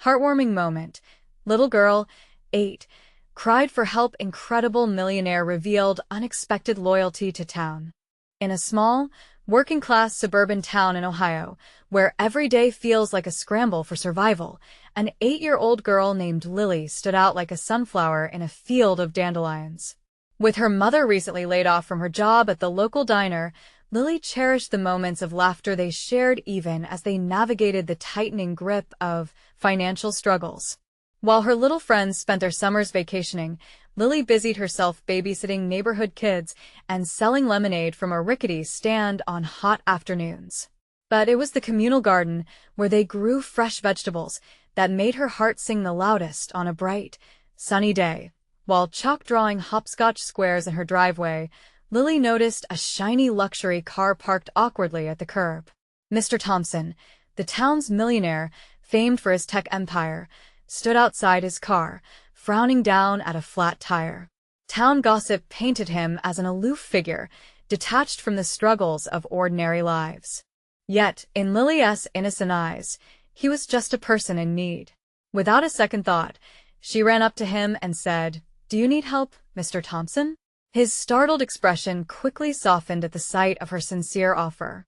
Heartwarming moment. Little girl, 8, cried for help. Incredible millionaire revealed unexpected loyalty to town. In a small, working-class suburban town in Ohio, where every day feels like a scramble for survival, an 8-year-old girl named Lily stood out like a sunflower in a field of dandelions. With her mother recently laid off from her job at the local diner, Lily cherished the moments of laughter they shared even as they navigated the tightening grip of financial struggles. While her little friends spent their summers vacationing, Lily busied herself babysitting neighborhood kids and selling lemonade from a rickety stand on hot afternoons. But it was the communal garden, where they grew fresh vegetables, that made her heart sing the loudest on a bright, sunny day. While chalk drawing hopscotch squares in her driveway, Lily noticed a shiny luxury car parked awkwardly at the curb. Mr. Thompson, the town's millionaire, famed for his tech empire, stood outside his car, frowning down at a flat tire. Town gossip painted him as an aloof figure, detached from the struggles of ordinary lives. Yet, in Lily's innocent eyes, he was just a person in need. Without a second thought, she ran up to him and said, "Do you need help, Mr. Thompson?" His startled expression quickly softened at the sight of her sincere offer.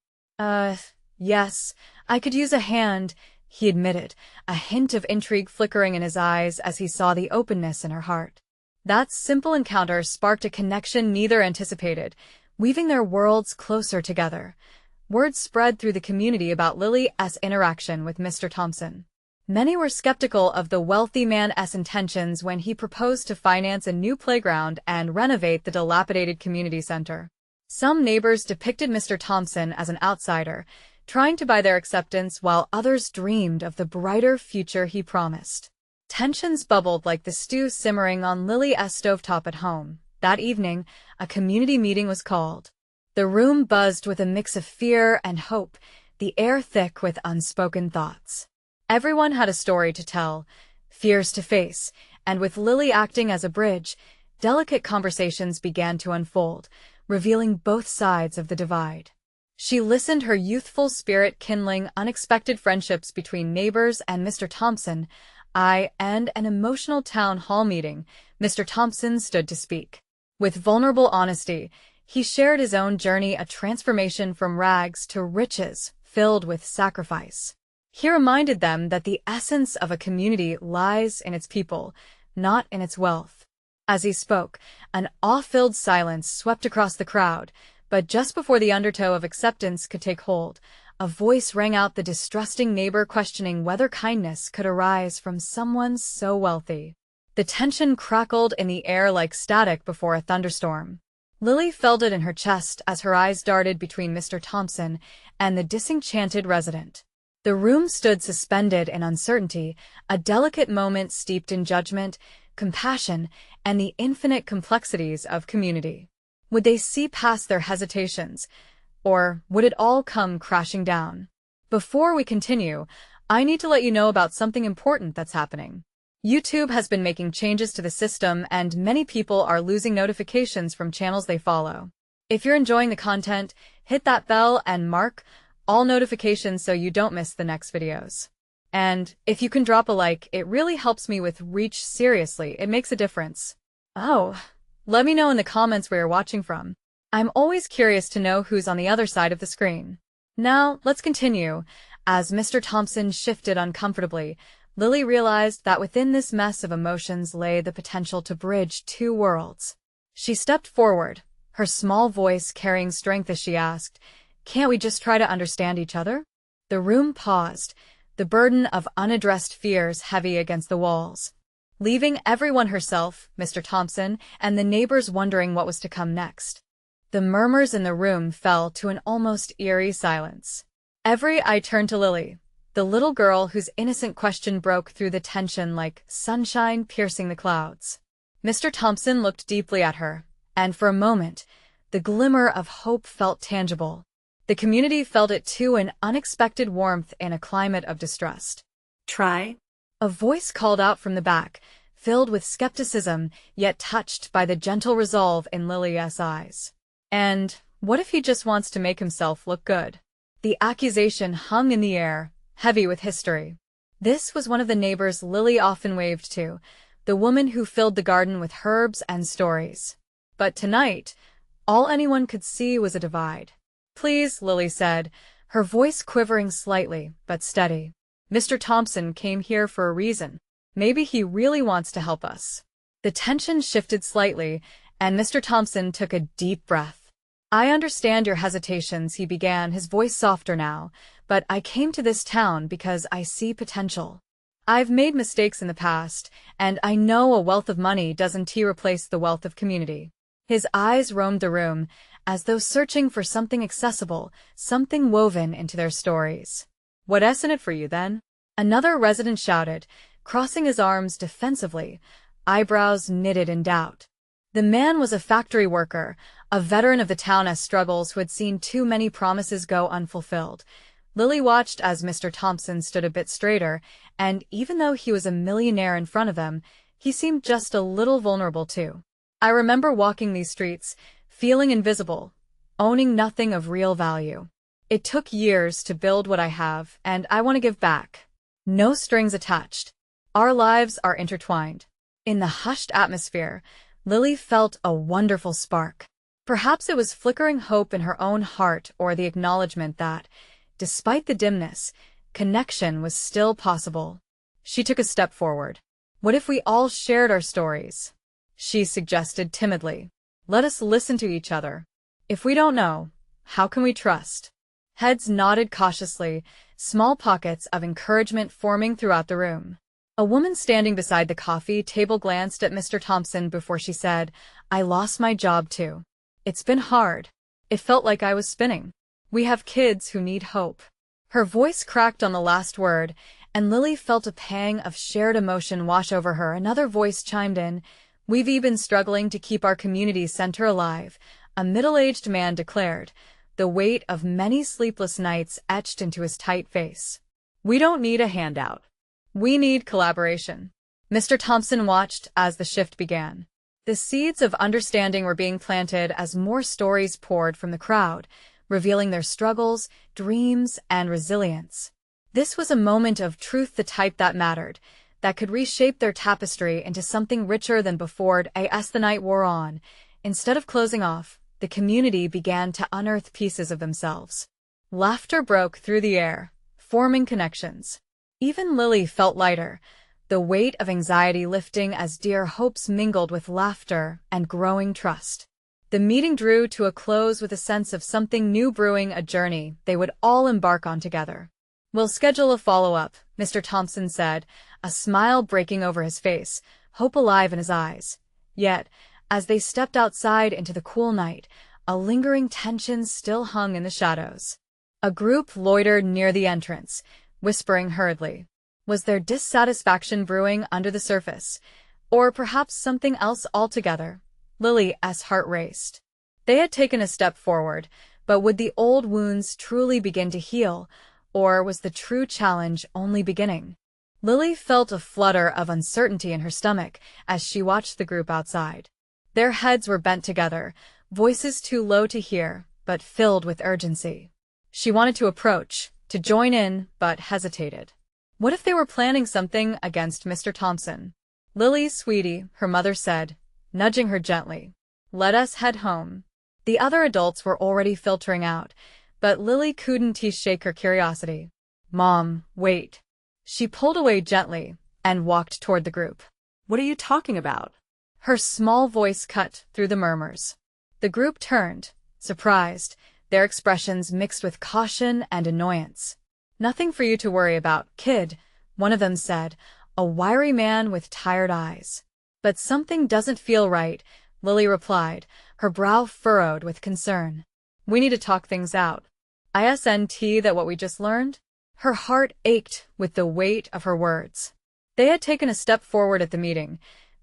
Yes, I could use a hand," he admitted, a hint of intrigue flickering in his eyes as he saw the openness in her heart. That simple encounter sparked a connection neither anticipated, weaving their worlds closer together. Word spread through the community about Lily's interaction with Mr. Thompson. Many were skeptical of the wealthy man's intentions when he proposed to finance a new playground and renovate the dilapidated community center. Some neighbors depicted Mr. Thompson as an outsider, trying to buy their acceptance, while others dreamed of the brighter future he promised. Tensions bubbled like the stew simmering on Lily's stovetop at home. That evening, a community meeting was called. The room buzzed with a mix of fear and hope, the air thick with unspoken thoughts. Everyone had a story to tell, fears to face, and with Lily acting as a bridge, delicate conversations began to unfold, revealing both sides of the divide. She listened, her youthful spirit kindling unexpected friendships between neighbors and Mr. Thompson. And an emotional town hall meeting, Mr. Thompson stood to speak. With vulnerable honesty, he shared his own journey, a transformation from rags to riches, filled with sacrifice. He reminded them that the essence of a community lies in its people, not in its wealth. As he spoke, an awe-filled silence swept across the crowd, but just before the undertow of acceptance could take hold, a voice rang out, the distrusting neighbor questioning whether kindness could arise from someone so wealthy. The tension crackled in the air like static before a thunderstorm. Lily felt it in her chest as her eyes darted between Mr. Thompson and the disenchanted resident. The room stood suspended in uncertainty, a delicate moment steeped in judgment, compassion, and the infinite complexities of community. Would they see past their hesitations, or would it all come crashing down? Before we continue, I need to let you know about something important that's happening. YouTube has been making changes to the system, and many people are losing notifications from channels they follow. If you're enjoying the content, hit that bell and mark all notifications so you don't miss the next videos. And if you can drop a like, it really helps me with reach. Seriously, it makes a difference. Let me know in the comments where you're watching from. I'm always curious to know who's on the other side of the screen. Now, let's continue. As Mr. Thompson shifted uncomfortably, Lily realized that within this mess of emotions lay the potential to bridge two worlds. She stepped forward, her small voice carrying strength as she asked, "Can't we just try to understand each other?" The room paused, the burden of unaddressed fears heavy against the walls, leaving everyone, herself, Mr. Thompson, and the neighbors wondering what was to come next. The murmurs in the room fell to an almost eerie silence. Every eye turned to Lily, the little girl whose innocent question broke through the tension like sunshine piercing the clouds. Mr. Thompson looked deeply at her, and for a moment, the glimmer of hope felt tangible. The community felt it too, an unexpected warmth in a climate of distrust. "Try?" A voice called out from the back, filled with skepticism, yet touched by the gentle resolve in Lily's eyes. And what if he just wants to make himself look good? The accusation hung in the air, heavy with history. This was one of the neighbors Lily often waved to, the woman who filled the garden with herbs and stories. But tonight, all anyone could see was a divide. "Please," Lily said, her voice quivering slightly, but steady. "Mr. Thompson came here for a reason. Maybe he really wants to help us." The tension shifted slightly, and Mr. Thompson took a deep breath. "I understand your hesitations," he began, his voice softer now, "but I came to this town because I see potential. I've made mistakes in the past, and I know a wealth of money doesn't replace the wealth of community." His eyes roamed the room, as though searching for something accessible, something woven into their stories. "What's in it for you, then?" another resident shouted, crossing his arms defensively, eyebrows knitted in doubt. The man was a factory worker, a veteran of the town's struggles who had seen too many promises go unfulfilled. Lily watched as Mr. Thompson stood a bit straighter, and even though he was a millionaire in front of them, he seemed just a little vulnerable too. "I remember walking these streets, feeling invisible, owning nothing of real value. It took years to build what I have, and I want to give back. No strings attached. Our lives are intertwined." In the hushed atmosphere, Lily felt a wonderful spark. Perhaps it was flickering hope in her own heart or the acknowledgement that, despite the dimness, connection was still possible. She took a step forward. "What if we all shared our stories?" she suggested timidly. "Let us listen to each other. If we don't know, how can we trust?" Heads nodded cautiously, small pockets of encouragement forming throughout the room. A woman standing beside the coffee table glanced at Mr. Thompson before she said, "I lost my job too. It's been hard. It felt like I was spinning. We have kids who need hope." Her voice cracked on the last word, and Lily felt a pang of shared emotion wash over her. Another voice chimed in, "We've been struggling to keep our community center alive," a middle-aged man declared, the weight of many sleepless nights etched into his tight face. "We don't need a handout. We need collaboration." Mr. Thompson watched as the shift began. The seeds of understanding were being planted as more stories poured from the crowd, revealing their struggles, dreams, and resilience. This was a moment of truth, the type that mattered, that could reshape their tapestry into something richer than before. As the night wore on, instead of closing off, the community began to unearth pieces of themselves. Laughter broke through the air, forming connections. Even Lily felt lighter, the weight of anxiety lifting as dear hopes mingled with laughter and growing trust. The meeting drew to a close with a sense of something new brewing, a journey they would all embark on together. "We'll schedule a follow-up," Mr. Thompson said, a smile breaking over his face, hope alive in his eyes. Yet, as they stepped outside into the cool night, a lingering tension still hung in the shadows. A group loitered near the entrance, whispering hurriedly. Was there dissatisfaction brewing under the surface? Or perhaps something else altogether? Lily's heart raced. They had taken a step forward, but would the old wounds truly begin to heal, or was the true challenge only beginning? Lily felt a flutter of uncertainty in her stomach as she watched the group outside. Their heads were bent together, voices too low to hear, but filled with urgency. She wanted to approach, to join in, but hesitated. What if they were planning something against Mr. Thompson? "Lily, sweetie," her mother said, nudging her gently. "Let us head home." The other adults were already filtering out, but Lily couldn't shake her curiosity. "Mom, wait." She pulled away gently and walked toward the group. "What are you talking about?" Her small voice cut through the murmurs. The group turned, surprised, their expressions mixed with caution and annoyance. "Nothing for you to worry about, kid," one of them said, a wiry man with tired eyes. "But something doesn't feel right," Lily replied, her brow furrowed with concern. "We need to talk things out. Isn't that what we just learned?" Her heart ached with the weight of her words. They had taken a step forward at the meeting.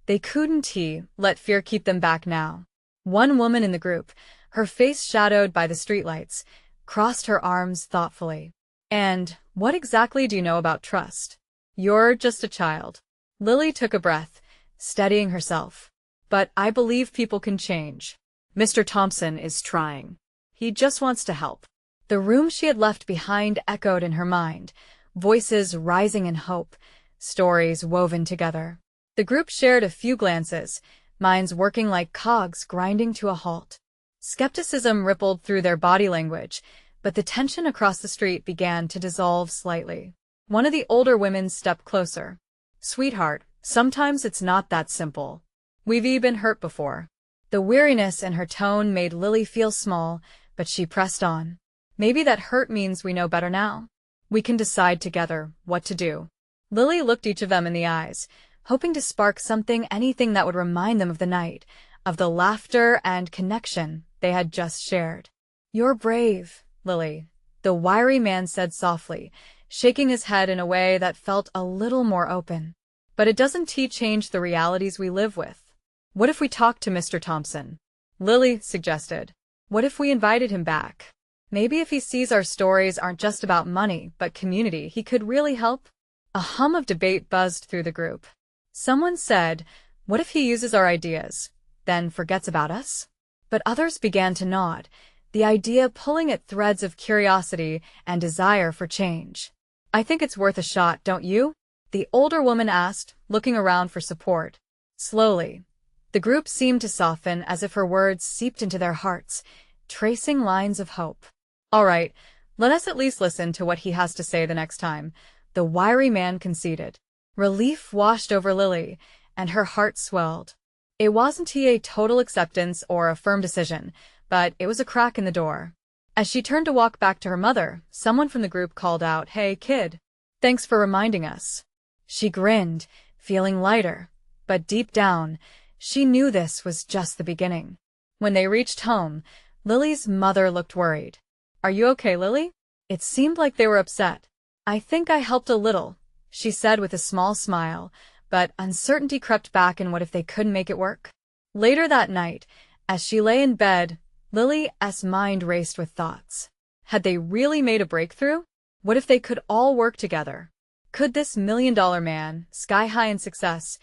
They couldn't let fear keep them back now. One woman in the group, her face shadowed by the streetlights, crossed her arms thoughtfully. "And what exactly do you know about trust?" "You're just a child." Lily took a breath, steadying herself. "But I believe people can change. Mr. Thompson is trying. He just wants to help." The room she had left behind echoed in her mind, voices rising in hope, stories woven together. The group shared a few glances, minds working like cogs grinding to a halt. Skepticism rippled through their body language, but the tension across the street began to dissolve slightly. One of the older women stepped closer. "Sweetheart, sometimes it's not that simple. We've been hurt before." The weariness in her tone made Lily feel small, but she pressed on. "Maybe that hurt means we know better now. We can decide together what to do." Lily looked each of them in the eyes, hoping to spark anything that would remind them of the night, of the laughter and connection they had just shared. "You're brave, Lily," the wiry man said softly, shaking his head in a way that felt a little more open. "But it doesn't change the realities we live with. What if we talked to Mr. Thompson?" Lily suggested. "What if we invited him back? Maybe if he sees our stories aren't just about money, but community, he could really help?" A hum of debate buzzed through the group. Someone said, "What if he uses our ideas, then forgets about us?" But others began to nod, the idea pulling at threads of curiosity and desire for change. "I think it's worth a shot, don't you?" the older woman asked, looking around for support. Slowly, the group seemed to soften as if her words seeped into their hearts, tracing lines of hope. "All right, let us at least listen to what he has to say the next time," the wiry man conceded. Relief washed over Lily, and her heart swelled. It wasn't a total acceptance or a firm decision, but it was a crack in the door. As she turned to walk back to her mother, someone from the group called out, "Hey, kid. Thanks for reminding us." She grinned, feeling lighter, but deep down, she knew this was just the beginning. When they reached home, Lily's mother looked worried. "Are you okay, Lily?" It seemed like they were upset. "I think I helped a little," she said with a small smile, but uncertainty crept back in what if they couldn't make it work. Later that night, as she lay in bed, Lily's mind raced with thoughts. Had they really made a breakthrough? What if they could all work together? Could this million-dollar man, sky-high in success,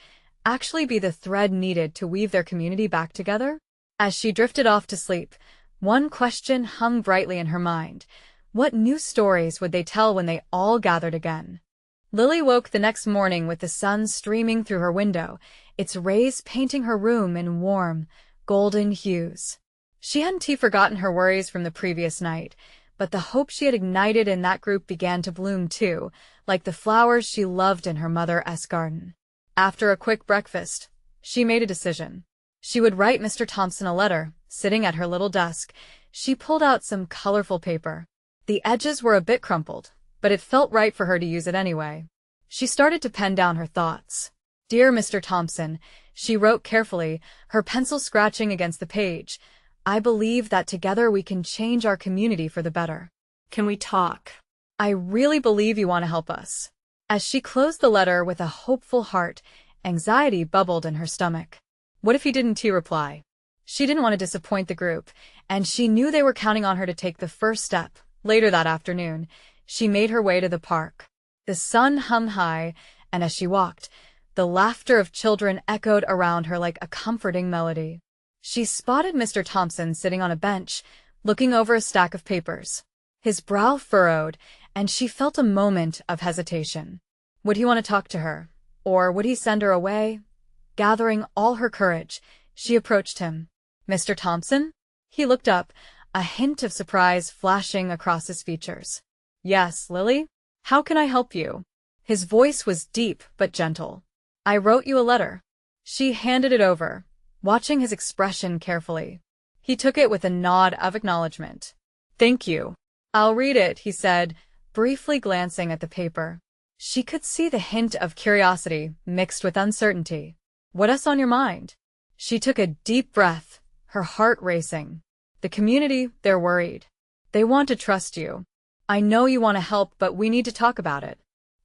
actually be the thread needed to weave their community back together? As she drifted off to sleep, one question hung brightly in her mind. What new stories would they tell when they all gathered again? Lily woke the next morning with the sun streaming through her window, its rays painting her room in warm, golden hues. She hadn't forgotten her worries from the previous night, but the hope she had ignited in that group began to bloom too, like the flowers she loved in her mother's garden. After a quick breakfast, she made a decision. She would write Mr. Thompson a letter. Sitting at her little desk, she pulled out some colorful paper. The edges were a bit crumpled, but it felt right for her to use it anyway. She started to pen down her thoughts. "Dear Mr. Thompson," she wrote carefully, her pencil scratching against the page, "I believe that together we can change our community for the better. Can we talk? I really believe you want to help us." As she closed the letter with a hopeful heart, anxiety bubbled in her stomach. What if he didn't reply? She didn't want to disappoint the group, and she knew they were counting on her to take the first step. Later that afternoon, she made her way to the park. The sun hung high, and as she walked, the laughter of children echoed around her like a comforting melody. She spotted Mr. Thompson sitting on a bench, looking over a stack of papers. His brow furrowed, and she felt a moment of hesitation. Would he want to talk to her, or would he send her away? Gathering all her courage, she approached him. "Mr. Thompson?" He looked up, a hint of surprise flashing across his features. "Yes, Lily? How can I help you?" His voice was deep but gentle. "I wrote you a letter." She handed it over, watching his expression carefully. He took it with a nod of acknowledgement. "Thank you. I'll read it," he said, briefly glancing at the paper. She could see the hint of curiosity mixed with uncertainty. "What's on your mind?" She took a deep breath, her heart racing. "The community, they're worried. They want to trust you. I know you want to help, but we need to talk about it."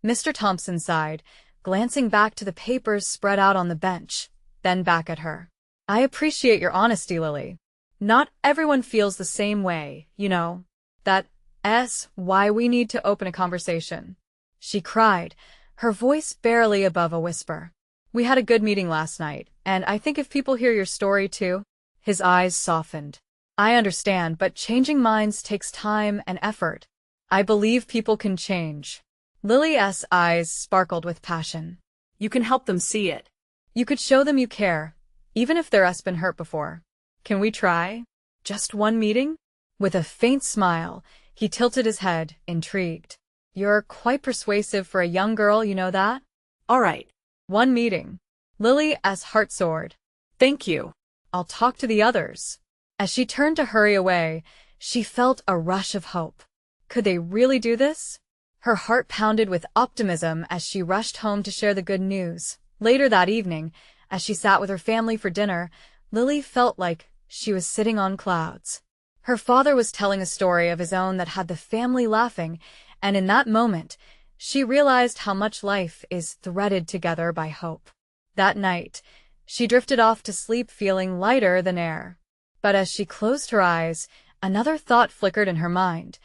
Mr. Thompson sighed, glancing back to the papers spread out on the bench, then back at her. "I appreciate your honesty, Lily. Not everyone feels the same way, you know. That's why we need to open a conversation." She cried, her voice barely above a whisper. "We had a good meeting last night, and I think if people hear your story too." His eyes softened. "I understand, but changing minds takes time and effort. I believe people can change. Lily's eyes sparkled with passion. You can help them see it. You could show them you care, even if their's been hurt before. Can we try? Just one meeting? With a faint smile, he tilted his head, intrigued. You're quite persuasive for a young girl, you know that? All right. One meeting. Lily's heart soared. Thank you. I'll talk to the others. As she turned to hurry away, she felt a rush of hope. Could they really do this? Her heart pounded with optimism as she rushed home to share the good news. Later that evening, as she sat with her family for dinner, Lily felt like she was sitting on clouds. Her father was telling a story of his own that had the family laughing, and in that moment, she realized how much life is threaded together by hope. That night, she drifted off to sleep feeling lighter than air. But as she closed her eyes, another thought flickered in her mind.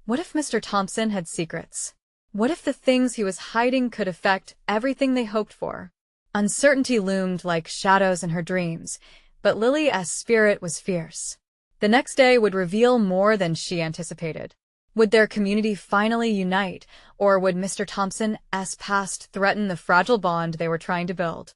What if Mr. Thompson had secrets? What if the things he was hiding could affect everything they hoped for? Uncertainty loomed like shadows in her dreams, but Lily's spirit was fierce. The next day would reveal more than she anticipated. Would their community finally unite, or would Mr. Thompson's past threaten the fragile bond they were trying to build?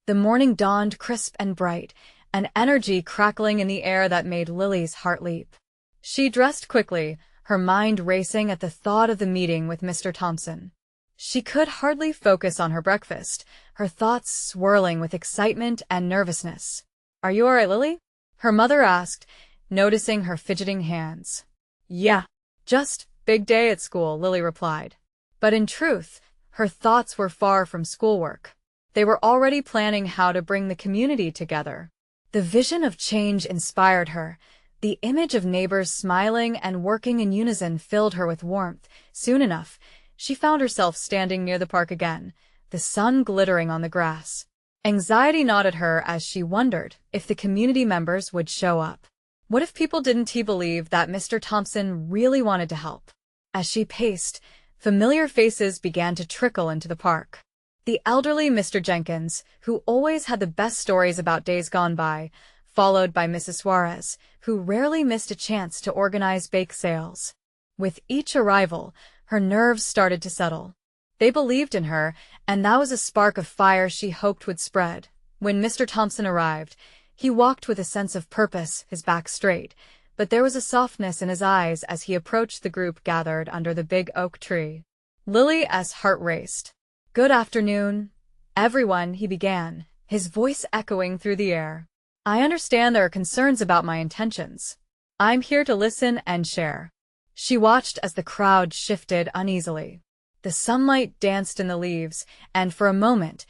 The morning dawned crisp and bright, an energy crackling in the air that made Lily's heart leap. She dressed quickly, her mind racing at the thought of the meeting with Mr. Thompson. She could hardly focus on her breakfast, her thoughts swirling with excitement and nervousness. Are you all right, Lily? Her mother asked, noticing her fidgeting hands. Yeah, just big day at school, Lily replied. But in truth, her thoughts were far from schoolwork. They were already planning how to bring the community together. The vision of change inspired her. The image of neighbors smiling and working in unison filled her with warmth. Soon enough, she found herself standing near the park again, the sun glittering on the grass. Anxiety gnawed at her as she wondered if the community members would show up. What if people didn't believe that Mr. Thompson really wanted to help? As she paced, familiar faces began to trickle into the park. The elderly Mr. Jenkins, who always had the best stories about days gone by, followed by Mrs. Suarez, who rarely missed a chance to organize bake sales. With each arrival, her nerves started to settle. They believed in her, and that was a spark of fire she hoped would spread. When Mr. Thompson arrived, he walked with a sense of purpose, his back straight, but there was a softness in his eyes as he approached the group gathered under the big oak tree. Lily's heart raced. Good afternoon, everyone, he began, his voice echoing through the air. I understand there are concerns about my intentions. I'm here to listen and share. She watched as the crowd shifted uneasily. The sunlight danced in the leaves, and for a moment,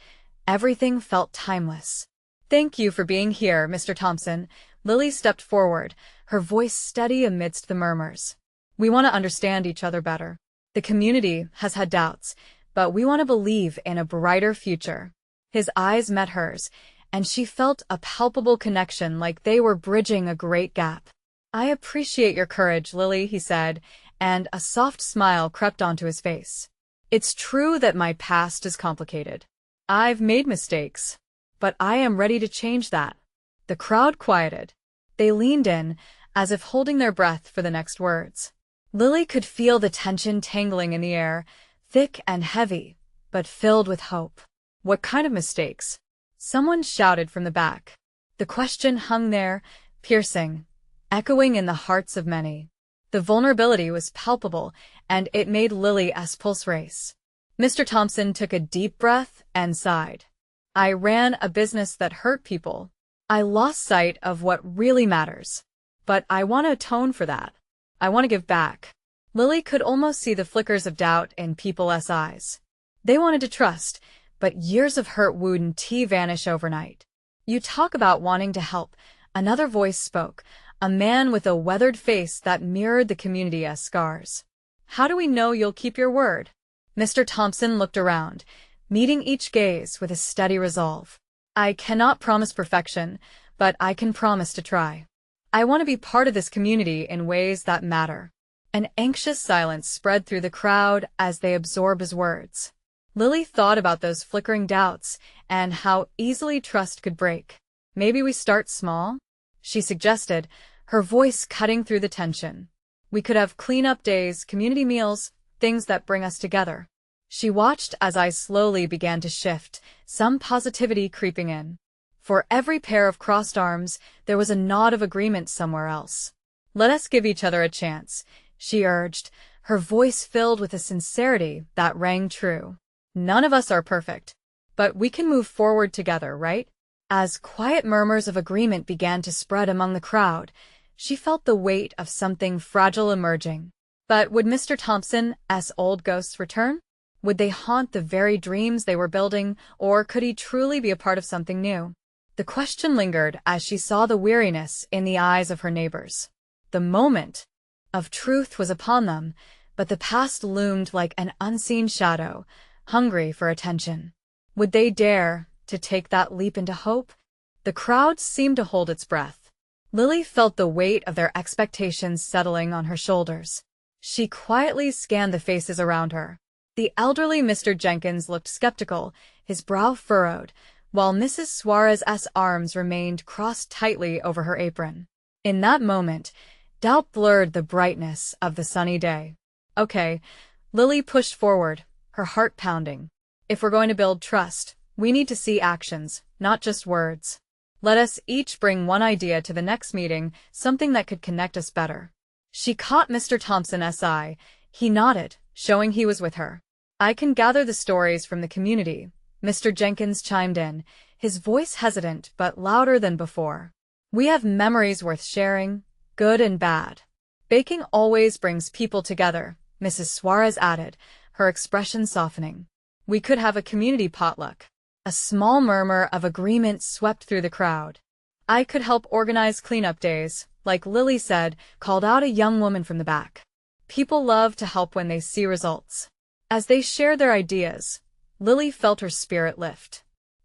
everything felt timeless. Thank you for being here, Mr. Thompson. Lily stepped forward, her voice steady amidst the murmurs. We want to understand each other better. The community has had doubts, but we want to believe in a brighter future. His eyes met hers, and she felt a palpable connection like they were bridging a great gap. I appreciate your courage, Lily, he said, and a soft smile crept onto his face. It's true that my past is complicated. I've made mistakes, but I am ready to change that. The crowd quieted. They leaned in, as if holding their breath for the next words. Lily could feel the tension tangling in the air, thick and heavy, but filled with hope. What kind of mistakes? Someone shouted from the back. The question hung there, piercing, echoing in the hearts of many. The vulnerability was palpable, and it made Lily's pulse race. Mr. Thompson took a deep breath and sighed. I ran a business that hurt people. I lost sight of what really matters. But I want to atone for that. I want to give back. Lily could almost see the flickers of doubt in people's eyes. They wanted to trust, but years of hurt wouldn't vanish overnight. You talk about wanting to help. Another voice spoke, a man with a weathered face that mirrored the community's scars. How do we know you'll keep your word? Mr. Thompson looked around, meeting each gaze with a steady resolve. I cannot promise perfection, but I can promise to try. I want to be part of this community in ways that matter. An anxious silence spread through the crowd as they absorbed his words. Lily thought about those flickering doubts and how easily trust could break. Maybe we start small? She suggested, her voice cutting through the tension. We could have clean-up days, community meals, things that bring us together. She watched as eyes slowly began to shift, some positivity creeping in. For every pair of crossed arms, there was a nod of agreement somewhere else. "Let us give each other a chance," she urged, her voice filled with a sincerity that rang true. "None of us are perfect, but we can move forward together, right?" As quiet murmurs of agreement began to spread among the crowd, she felt the weight of something fragile emerging. But would Mr. Thompson's old ghosts return? Would they haunt the very dreams they were building, or could he truly be a part of something new? The question lingered as she saw the weariness in the eyes of her neighbors. The moment of truth was upon them, but the past loomed like an unseen shadow, hungry for attention. Would they dare to take that leap into hope? The crowd seemed to hold its breath. Lily felt the weight of their expectations settling on her shoulders. She quietly scanned the faces around her. The elderly Mr. Jenkins looked skeptical, his brow furrowed, while Mrs. Suarez's arms remained crossed tightly over her apron. In that moment, doubt blurred the brightness of the sunny day. "Okay," Lily pushed forward, her heart pounding. "If we're going to build trust, we need to see actions, not just words. Let us each bring one idea to the next meeting, something that could connect us better." She caught Mr. Thompson's eye. He nodded, showing he was with her. "I can gather the stories from the community," Mr. Jenkins chimed in, his voice hesitant but louder than before. "We have memories worth sharing, good and bad." "Baking always brings people together," Mrs. Suarez added, her expression softening. "We could have a community potluck." A small murmur of agreement swept through the crowd. "I could help organize cleanup days," like Lily said, called out a young woman from the back. People love to help when they see results. As they shared their ideas, Lily felt her spirit lift.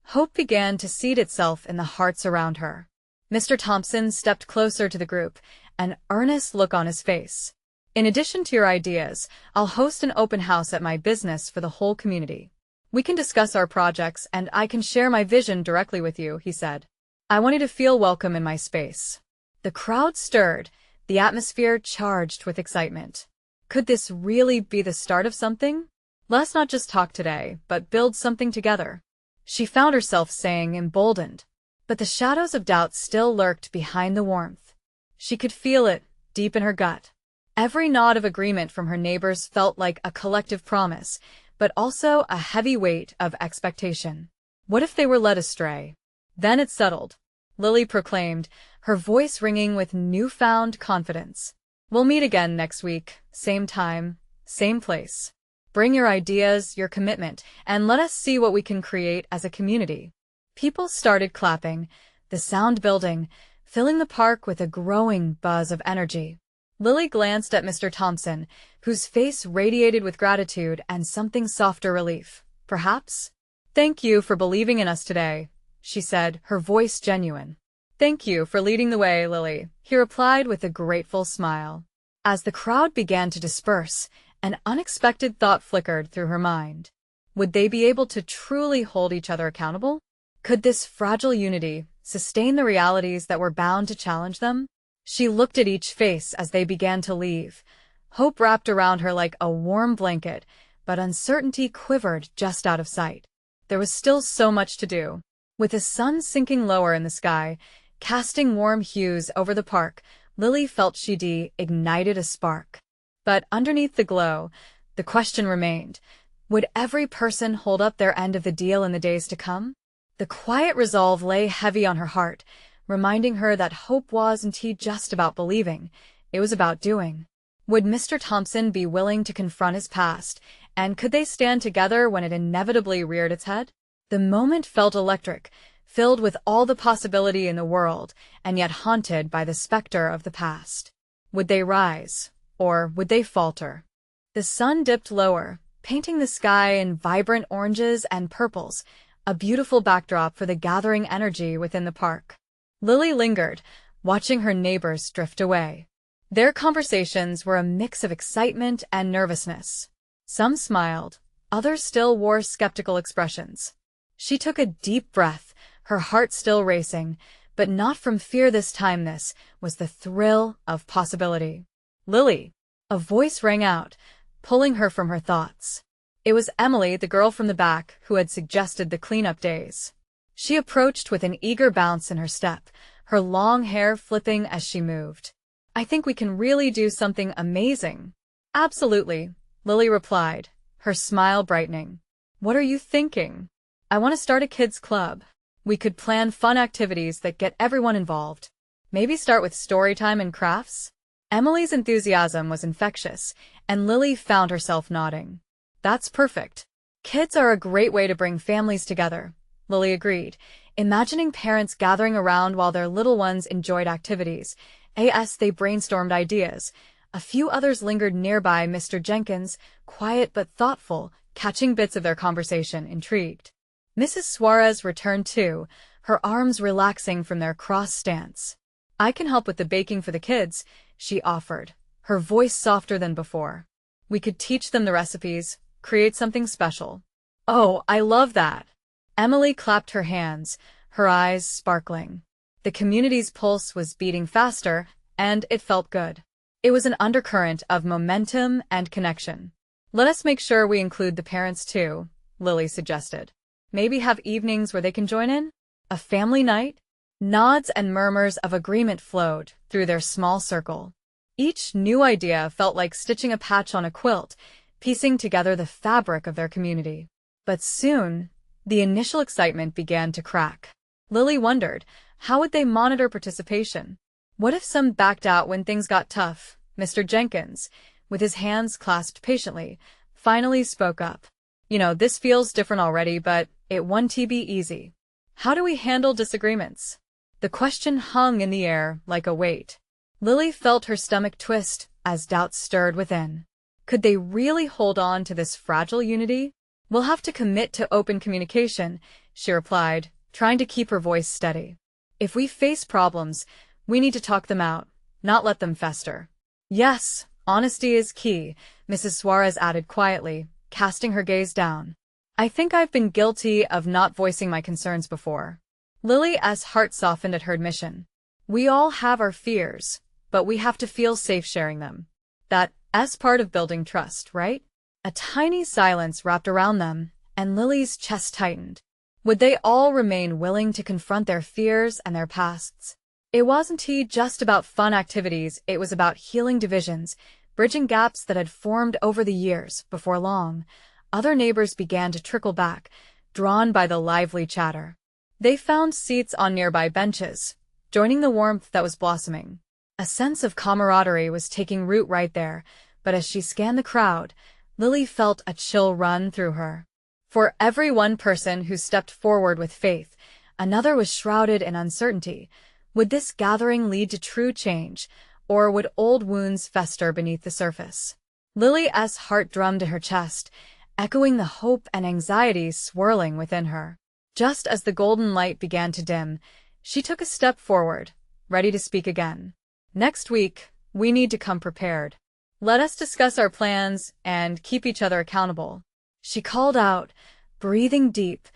Hope began to seed itself in the hearts around her. Mr. Thompson stepped closer to the group, an earnest look on his face. "In addition to your ideas, I'll host an open house at my business for the whole community. We can discuss our projects and I can share my vision directly with you," he said. "I want you to feel welcome in my space." The crowd stirred, the atmosphere charged with excitement. Could this really be the start of something? Let's not just talk today, but build something together, she found herself saying, emboldened. But the shadows of doubt still lurked behind the warmth. She could feel it, deep in her gut. Every nod of agreement from her neighbors felt like a collective promise, but also a heavy weight of expectation. What if they were led astray? Then it settled, Lily proclaimed, her voice ringing with newfound confidence. "We'll meet again next week, same time, same place. Bring your ideas, your commitment, and let us see what we can create as a community." People started clapping, the sound building, filling the park with a growing buzz of energy. Lily glanced at Mr. Thompson, whose face radiated with gratitude and something softer relief. "Perhaps?" "Thank you for believing in us today," she said, her voice genuine. "Thank you for leading the way, Lily," he replied with a grateful smile. As the crowd began to disperse, an unexpected thought flickered through her mind. Would they be able to truly hold each other accountable? Could this fragile unity sustain the realities that were bound to challenge them? She looked at each face as they began to leave. Hope wrapped around her like a warm blanket, but uncertainty quivered just out of sight. There was still so much to do. With the sun sinking lower in the sky, casting warm hues over the park, Lily felt she'd ignited a spark. But underneath the glow, the question remained, would every person hold up their end of the deal in the days to come? The quiet resolve lay heavy on her heart, reminding her that hope wasn't just about believing, it was about doing. Would Mr. Thompson be willing to confront his past, and could they stand together when it inevitably reared its head? The moment felt electric, filled with all the possibility in the world, and yet haunted by the specter of the past. Would they rise, or would they falter? The sun dipped lower, painting the sky in vibrant oranges and purples, a beautiful backdrop for the gathering energy within the park. Lily lingered, watching her neighbors drift away. Their conversations were a mix of excitement and nervousness. Some smiled, others still wore skeptical expressions. She took a deep breath, her heart still racing, but not from fear this time. This was the thrill of possibility. "Lily!" A voice rang out, pulling her from her thoughts. It was Emily, the girl from the back, who had suggested the cleanup days. She approached with an eager bounce in her step, her long hair flipping as she moved. "I think we can really do something amazing." "Absolutely," Lily replied, her smile brightening. "What are you thinking?" "I want to start a kids' club. We could plan fun activities that get everyone involved. Maybe start with story time and crafts?" Emily's enthusiasm was infectious, and Lily found herself nodding. "That's perfect. Kids are a great way to bring families together," Lily agreed, imagining parents gathering around while their little ones enjoyed activities. As they brainstormed ideas, a few others lingered nearby. Mr. Jenkins, quiet but thoughtful, catching bits of their conversation, intrigued. Mrs. Suarez returned too, her arms relaxing from their cross stance. "I can help with the baking for the kids," she offered, her voice softer than before. "We could teach them the recipes, create something special." "Oh, I love that!" Emily clapped her hands, her eyes sparkling. The community's pulse was beating faster, and it felt good. It was an undercurrent of momentum and connection. "Let us make sure we include the parents too," Lily suggested. "Maybe have evenings where they can join in? A family night?" Nods and murmurs of agreement flowed through their small circle. Each new idea felt like stitching a patch on a quilt, piecing together the fabric of their community. But soon, the initial excitement began to crack. Lily wondered, how would they monitor participation? What if some backed out when things got tough? Mr. Jenkins, with his hands clasped patiently, finally spoke up. "This feels different already, but it won't be easy. How do we handle disagreements?" The question hung in the air like a weight. Lily felt her stomach twist as doubts stirred within. Could they really hold on to this fragile unity? "We'll have to commit to open communication," she replied, trying to keep her voice steady. "If we face problems, we need to talk them out, not let them fester." "Yes, honesty is key," Mrs. Suarez added quietly, casting her gaze down. "I think I've been guilty of not voicing my concerns before." Lily's heart softened at her admission. "We all have our fears, but we have to feel safe sharing them. That's part of building trust, right?" A tiny silence wrapped around them, and Lily's chest tightened. Would they all remain willing to confront their fears and their pasts? It wasn't just about fun activities, it was about healing divisions, bridging gaps that had formed over the years. Before long, other neighbors began to trickle back, drawn by the lively chatter. They found seats on nearby benches, joining the warmth that was blossoming. A sense of camaraderie was taking root right there, but as she scanned the crowd, Lily felt a chill run through her. For every one person who stepped forward with faith, another was shrouded in uncertainty. Would this gathering lead to true change, or would old wounds fester beneath the surface? Lily's heart drummed in her chest, echoing the hope and anxiety swirling within her. Just as the golden light began to dim, she took a step forward, ready to speak again. "Next week, we need to come prepared. Let us discuss our plans and keep each other accountable," she called out, breathing deep,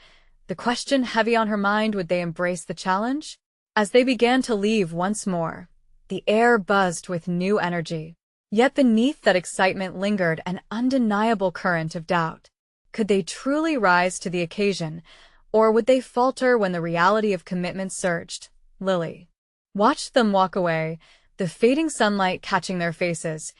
the question heavy on her mind. Would they embrace the challenge? As they began to leave once more, the air buzzed with new energy. Yet beneath that excitement lingered an undeniable current of doubt. Could they truly rise to the occasion, or would they falter when the reality of commitment surged? Lily watched them walk away, the fading sunlight catching their faces,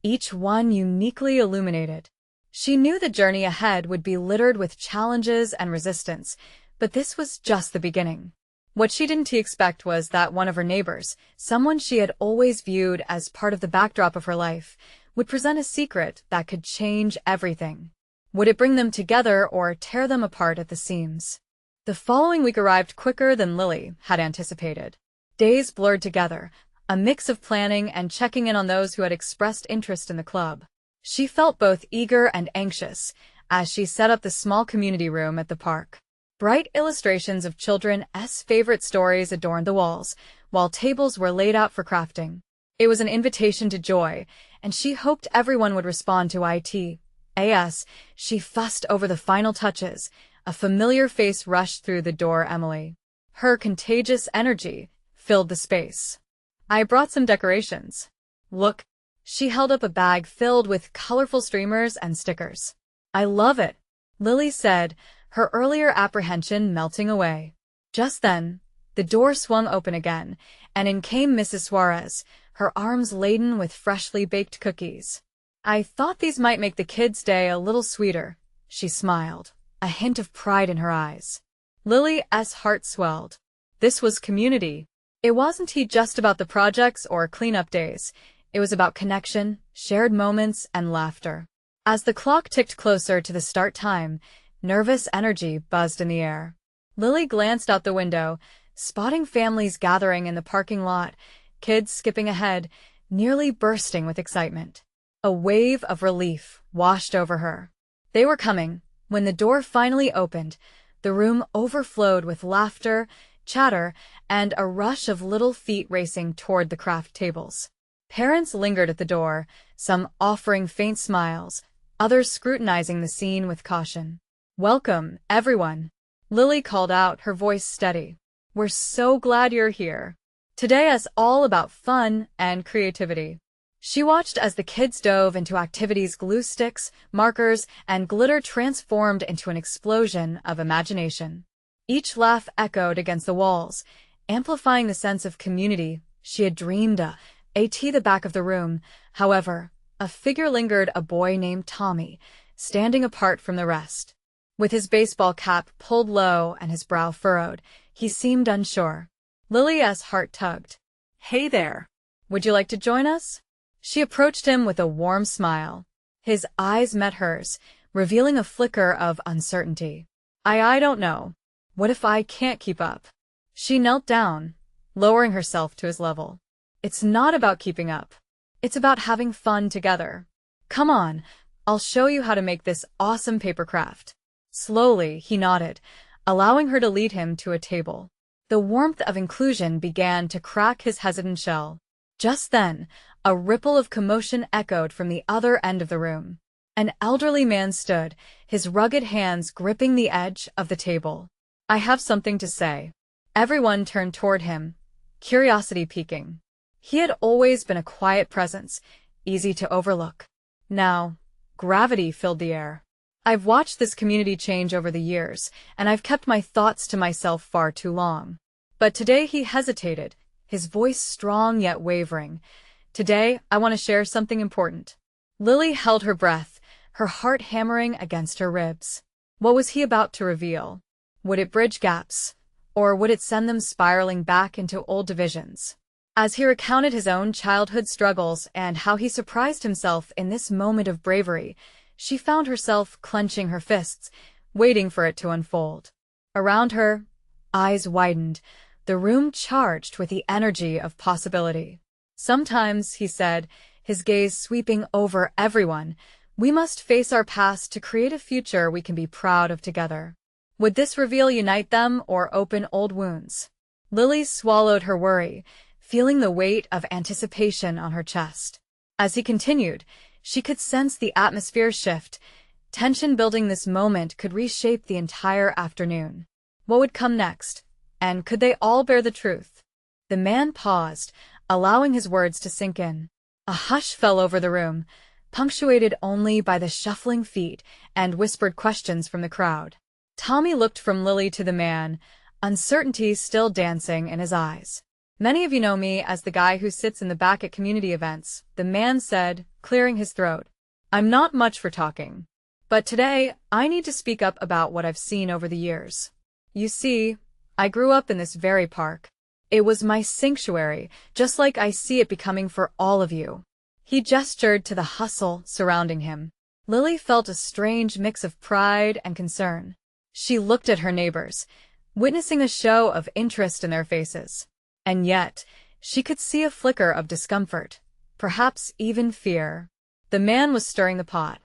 each one uniquely illuminated. She knew the journey ahead would be littered with challenges and resistance, but this was just the beginning. What she didn't expect was that one of her neighbors, someone she had always viewed as part of the backdrop of her life, would present a secret that could change everything. Would it bring them together or tear them apart at the seams? The following week arrived quicker than Lily had anticipated. Days blurred together, a mix of planning and checking in on those who had expressed interest in the club. She felt both eager and anxious as she set up the small community room at the park. Bright illustrations of children's favorite stories adorned the walls, while tables were laid out for crafting. It was an invitation to joy, and she hoped everyone would respond to it. As she fussed over the final touches, a familiar face rushed through the door. Emily. Her contagious energy filled the space. "I brought some decorations. Look." She held up a bag filled with colorful streamers and stickers. I love it, Lily said, her earlier apprehension melting away. Just then, the door swung open again, and in came Mrs. Suarez, her arms laden with freshly baked cookies. I thought these might make the kids' day a little sweeter, she smiled, a hint of pride in her eyes. Lily's heart swelled. This was community. It wasn't just about the projects or cleanup days. It was about connection, shared moments, and laughter. As the clock ticked closer to the start time, nervous energy buzzed in the air. Lily glanced out the window, spotting families gathering in the parking lot, kids skipping ahead, nearly bursting with excitement. A wave of relief washed over her. They were coming. When the door finally opened, the room overflowed with laughter, chatter, and a rush of little feet racing toward the craft tables. Parents lingered at the door, some offering faint smiles, others scrutinizing the scene with caution. "Welcome, everyone," Lily called out, her voice steady. "We're so glad you're here. Today is all about fun and creativity." She watched as the kids dove into activities. Glue sticks, markers, and glitter transformed into an explosion of imagination. Each laugh echoed against the walls, amplifying the sense of community she had dreamed of. At the back of the room, however, a figure lingered, a boy named Tommy, standing apart from the rest. With his baseball cap pulled low and his brow furrowed, he seemed unsure. Lily's heart tugged. Hey there. "Would you like to join us?" She approached him with a warm smile. His eyes met hers, revealing a flicker of uncertainty. I don't know. What if I can't keep up?" She knelt down, lowering herself to his level. "It's not about keeping up. It's about having fun together. Come on, I'll show you how to make this awesome paper craft." Slowly, he nodded, allowing her to lead him to a table. The warmth of inclusion began to crack his hesitant shell. Just then, a ripple of commotion echoed from the other end of the room. An elderly man stood, his rugged hands gripping the edge of the table. "I have something to say." Everyone turned toward him, curiosity piquing. He had always been a quiet presence, easy to overlook. Now, gravity filled the air. "I've watched this community change over the years, and I've kept my thoughts to myself far too long." But today he hesitated, his voice strong yet wavering. "Today, I want to share something important." Lily held her breath, her heart hammering against her ribs. What was he about to reveal? Would it bridge gaps, or would it send them spiraling back into old divisions? As he recounted his own childhood struggles and how he surprised himself in this moment of bravery, she found herself clenching her fists, waiting for it to unfold. Around her, eyes widened, the room charged with the energy of possibility. "Sometimes," he said, his gaze sweeping over everyone, "we must face our past to create a future we can be proud of together." Would this reveal unite them or open old wounds? Lily swallowed her worry, feeling the weight of anticipation on her chest. As he continued, she could sense the atmosphere shift. Tension building. This moment could reshape the entire afternoon. What would come next? And could they all bear the truth? The man paused, allowing his words to sink in. A hush fell over the room, punctuated only by the shuffling feet and whispered questions from the crowd. Tommy looked from Lily to the man, uncertainty still dancing in his eyes. "Many of you know me as the guy who sits in the back at community events," the man said, clearing his throat. "I'm not much for talking. But today, I need to speak up about what I've seen over the years. You see, I grew up in this very park. It was my sanctuary, just like I see it becoming for all of you." He gestured to the hustle surrounding him. Lily felt a strange mix of pride and concern. She looked at her neighbors, witnessing a show of interest in their faces. And yet, she could see a flicker of discomfort, perhaps even fear. The man was stirring the pot.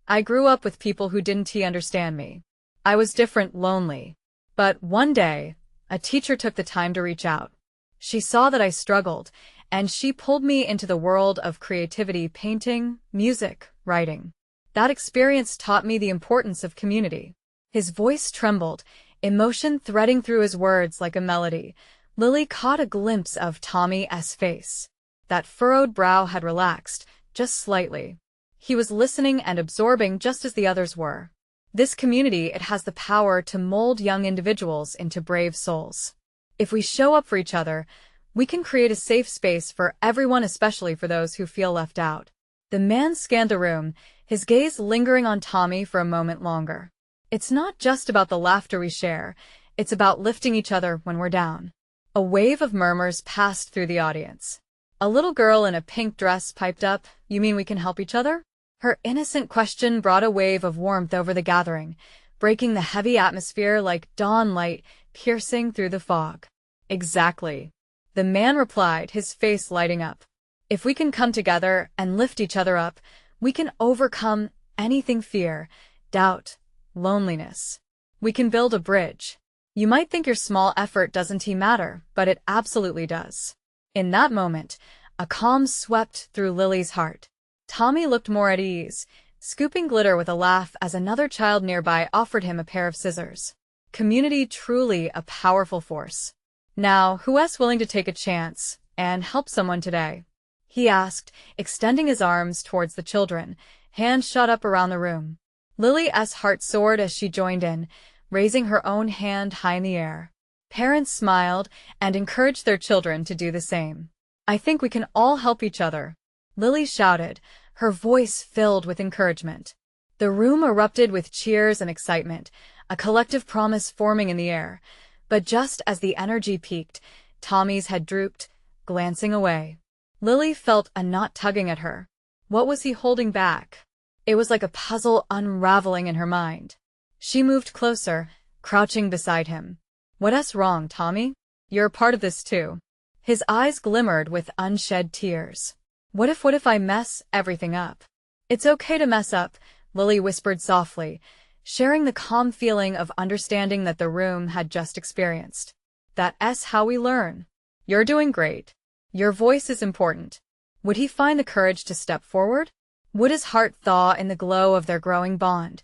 "I grew up with people who didn't understand me. I was different, lonely. But one day, a teacher took the time to reach out. She saw that I struggled, and she pulled me into the world of creativity, painting, music, writing. That experience taught me the importance of community." His voice trembled, emotion threading through his words like a melody. Lily caught a glimpse of Tommy's face. That furrowed brow had relaxed, just slightly. He was listening and absorbing just as the others were. This community, it has the power to mold young individuals into brave souls. If we show up for each other, we can create a safe space for everyone, especially for those who feel left out. The man scanned the room, his gaze lingering on Tommy for a moment longer. It's not just about the laughter we share, it's about lifting each other when we're down. A wave of murmurs passed through the audience. A little girl in a pink dress piped up, "You mean we can help each other?" Her innocent question brought a wave of warmth over the gathering, breaking the heavy atmosphere like dawn light piercing through the fog. "Exactly," the man replied, his face lighting up. "If we can come together and lift each other up, we can overcome anything: fear, doubt, loneliness. We can build a bridge. You might think your small effort doesn't matter, but it absolutely does." In that moment, a calm swept through Lily's heart. Tommy looked more at ease, scooping glitter with a laugh as another child nearby offered him a pair of scissors. Community, truly a powerful force. "Now, who else willing to take a chance and help someone today?" he asked, extending his arms towards the children, hands shot up around the room. Lily's heart soared as she joined in, raising her own hand high in the air. Parents smiled and encouraged their children to do the same. "I think we can all help each other," Lily shouted, her voice filled with encouragement. The room erupted with cheers and excitement, a collective promise forming in the air. But just as the energy peaked, Tommy's head drooped, glancing away. Lily felt a knot tugging at her. What was he holding back? It was like a puzzle unraveling in her mind. She moved closer, crouching beside him. "What's wrong, Tommy? You're a part of this too." His eyes glimmered with unshed tears. What if I mess everything up?" "It's okay to mess up," Lily whispered softly, sharing the calm feeling of understanding that the room had just experienced. "That's how we learn. You're doing great. Your voice is important." Would he find the courage to step forward? Would his heart thaw in the glow of their growing bond?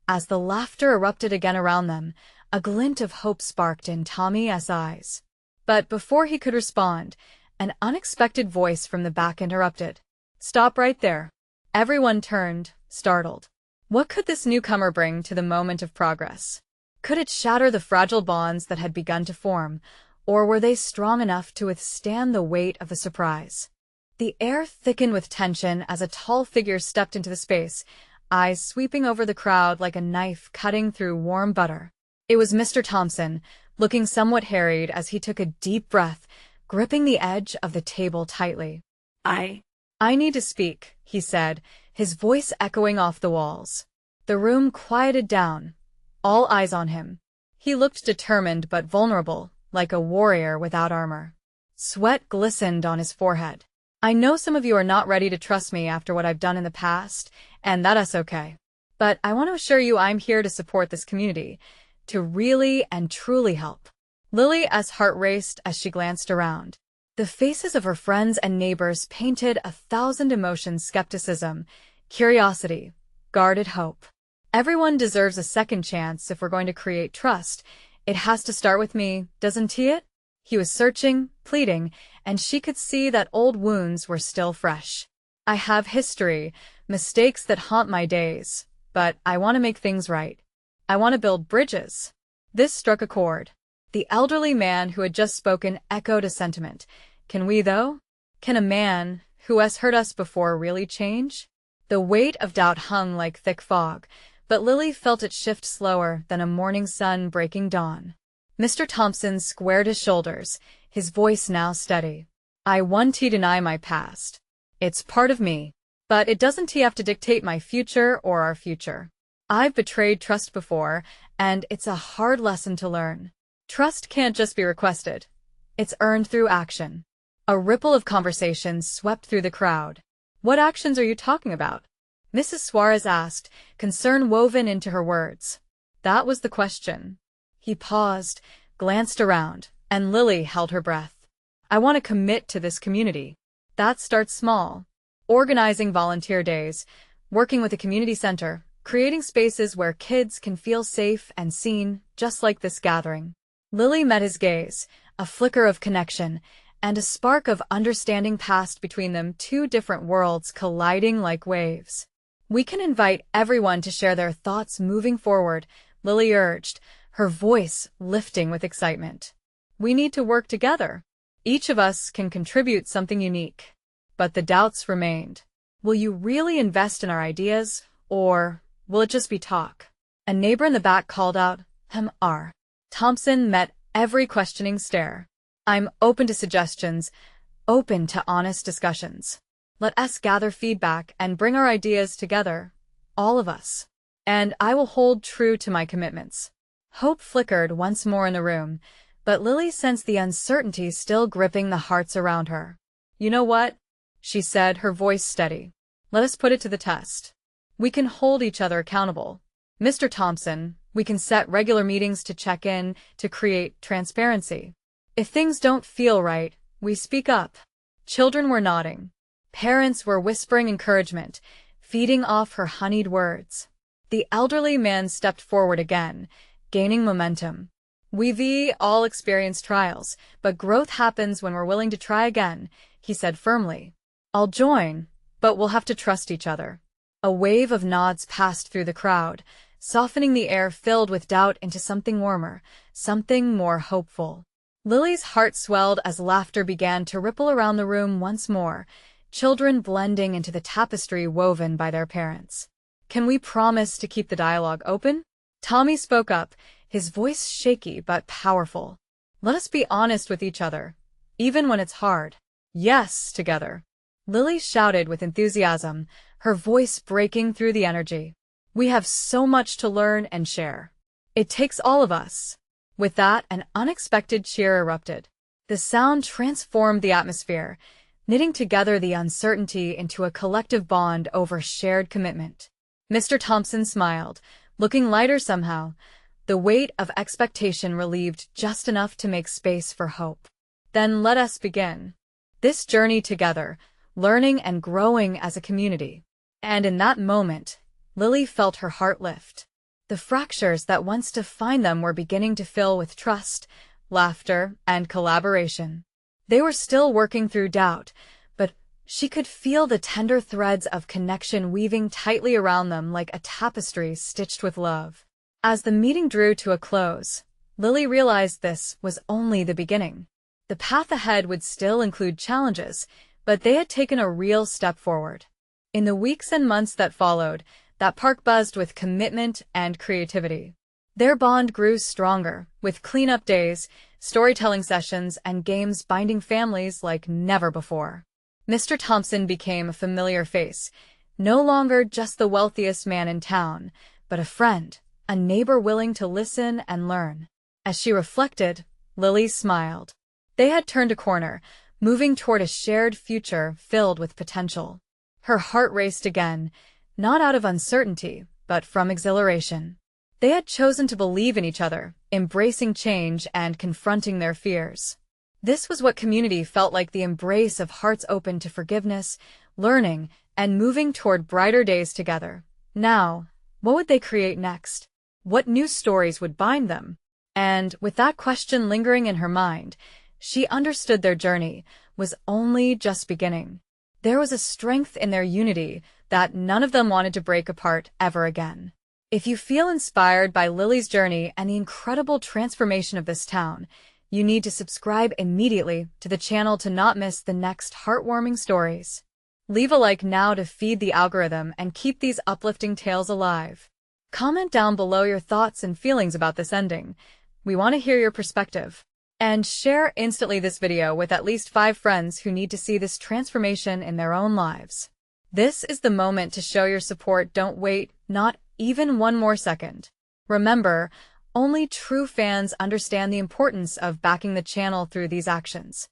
As the laughter erupted again around them, a glint of hope sparked in Tommy's eyes. But before he could respond, an unexpected voice from the back interrupted. "Stop right there." Everyone turned, startled. What could this newcomer bring to the moment of progress? Could it shatter the fragile bonds that had begun to form, or were they strong enough to withstand the weight of the surprise? The air thickened with tension as a tall figure stepped into the space, eyes sweeping over the crowd like a knife cutting through warm butter. It was Mr. Thompson, looking somewhat harried as he took a deep breath, gripping the edge of the table tightly. I need to speak," he said, his voice echoing off the walls. The room quieted down, all eyes on him. He looked determined but vulnerable, like a warrior without armor. Sweat glistened on his forehead. "I know some of you are not ready to trust me after what I've done in the past, and that's okay. But I want to assure you I'm here to support this community, to really and truly help." Lily's heart raced as she glanced around. The faces of her friends and neighbors painted 1,000 emotions: skepticism, curiosity, guarded hope. Everyone deserves a second chance. If we're going to create trust, it has to start with me, doesn't it? He was searching, pleading, and she could see that old wounds were still fresh. "I have history, mistakes that haunt my days, but I want to make things right. I want to build bridges." This struck a chord. The elderly man who had just spoken echoed a sentiment. Can we, though? Can a man who has hurt us before really change? The weight of doubt hung like thick fog, but Lily felt it shift slower than a morning sun breaking dawn. Mr. Thompson squared his shoulders, his voice now steady. "I won't deny my past. It's part of me. But it doesn't have to dictate my future or our future. I've betrayed trust before, and it's a hard lesson to learn. Trust can't just be requested. It's earned through action." A ripple of conversation swept through the crowd. "What actions are you talking about?" Mrs. Suarez asked, concern woven into her words. That was the question. He paused, glanced around, and Lily held her breath. "I want to commit to this community. That starts small. Organizing volunteer days, working with a community center, creating spaces where kids can feel safe and seen, just like this gathering." Lily met his gaze, a flicker of connection, and a spark of understanding passed between them, two different worlds colliding like waves. We can invite everyone to share their thoughts moving forward, Lily urged, her voice lifting with excitement. We need to work together. Each of us can contribute something unique. But the doubts remained. Will you really invest in our ideas, or will it just be talk? A neighbor in the back called out, R. Thompson met every questioning stare. I'm open to suggestions, open to honest discussions. Let us gather feedback and bring our ideas together, all of us. And I will hold true to my commitments. Hope flickered once more in the room, but Lily sensed the uncertainty still gripping the hearts around her. You know what? She said, her voice steady. Let us put it to the test. We can hold each other accountable. Mr. Thompson, we can set regular meetings to check in, to create transparency. If things don't feel right, we speak up. Children were nodding. Parents were whispering encouragement, feeding off her honeyed words. The elderly man stepped forward again, gaining momentum. We've all experienced trials, but growth happens when we're willing to try again, he said firmly. I'll join, but we'll have to trust each other. A wave of nods passed through the crowd, softening the air filled with doubt into something warmer, something more hopeful. Lily's heart swelled as laughter began to ripple around the room once more, children blending into the tapestry woven by their parents. Can we promise to keep the dialogue open? Tommy spoke up, his voice shaky but powerful. Let us be honest with each other, even when it's hard. Yes, together. Lily shouted with enthusiasm, her voice breaking through the energy. We have so much to learn and share. It takes all of us. With that, an unexpected cheer erupted. The sound transformed the atmosphere, knitting together the uncertainty into a collective bond over shared commitment. Mr. Thompson smiled, looking lighter somehow, the weight of expectation relieved just enough to make space for hope. Then let us begin. This journey together, learning and growing as a community. And in that moment, Lily felt her heart lift. The fractures that once defined them were beginning to fill with trust, laughter, and collaboration. They were still working through doubt, but she could feel the tender threads of connection weaving tightly around them like a tapestry stitched with love. As the meeting drew to a close, Lily realized this was only the beginning. The path ahead would still include challenges, but they had taken a real step forward. In the weeks and months that followed, that park buzzed with commitment and creativity. Their bond grew stronger, with cleanup days, storytelling sessions, and games binding families like never before. Mr. Thompson became a familiar face, no longer just the wealthiest man in town, but a friend, a neighbor willing to listen and learn. As she reflected, Lily smiled. They had turned a corner, moving toward a shared future filled with potential. Her heart raced again, not out of uncertainty, but from exhilaration. They had chosen to believe in each other, embracing change and confronting their fears. This was what community felt like, the embrace of hearts open to forgiveness, learning, and moving toward brighter days together. Now, what would they create next? What new stories would bind them? And, with that question lingering in her mind, she understood their journey was only just beginning. There was a strength in their unity that none of them wanted to break apart ever again. If you feel inspired by Lily's journey and the incredible transformation of this town, you need to subscribe immediately to the channel to not miss the next heartwarming stories. Leave a like now to feed the algorithm and keep these uplifting tales alive. Comment down below your thoughts and feelings about this ending. We want to hear your perspective. And share instantly this video with at least 5 friends who need to see this transformation in their own lives. This is the moment to show your support. Don't wait, not even one more second. Remember, only true fans understand the importance of backing the channel through these actions.